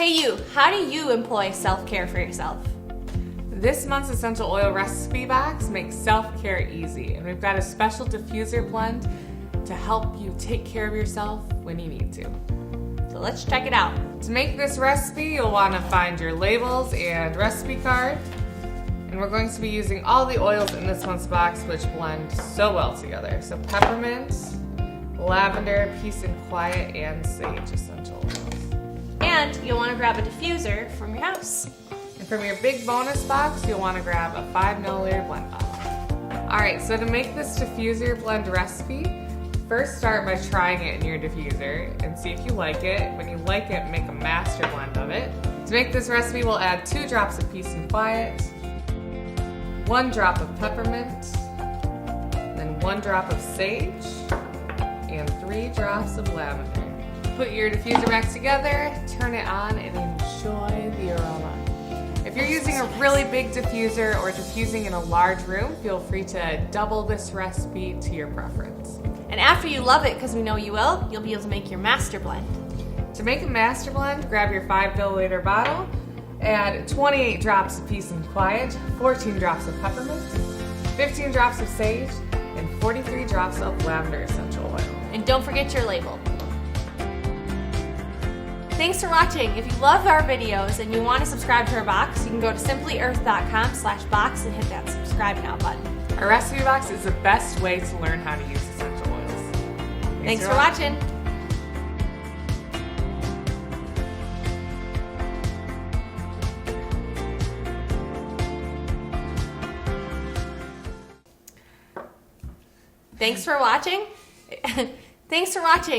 Hey you, how do you employ self-care for yourself? This month's essential oil recipe box makes self-care easy, and we've got a special diffuser blend to help you take care of yourself when you need to. So let's check it out. To make this recipe, you'll want to find your labels and recipe card. And we're going to be using all the oils in this month's box, which blend so well together. So peppermint, lavender, peace and quiet, and sage essential oils. And you'll want to grab a diffuser from your house. And from your big bonus box, you'll want to grab a 5 milliliter blend bottle. Alright, so to make this diffuser blend recipe, first start by trying it in your diffuser and see if you like it. When you like it, make a master blend of it. To make this recipe, we'll add 2 drops of peace and quiet, 1 drop of peppermint, then 1 drop of sage, and 3 drops of lavender. Put your diffuser back together, turn it on, and enjoy the aroma. If you're using a really big diffuser or diffusing in a large room, feel free to double this recipe to your preference. And after you love it, because we know you will, you'll be able to make your master blend. To make a master blend, grab your 5 milliliter bottle, add 28 drops of peace and quiet, 14 drops of peppermint, 15 drops of sage, and 43 drops of lavender essential oil. And don't forget your label. Thanks for watching. If you love our videos and you want to subscribe to our box, you can go to simplyearth.com/box and hit that subscribe now button. Our recipe box is the best way to learn how to use essential oils. Thanks for watching. Thanks for watching. Thanks for watching.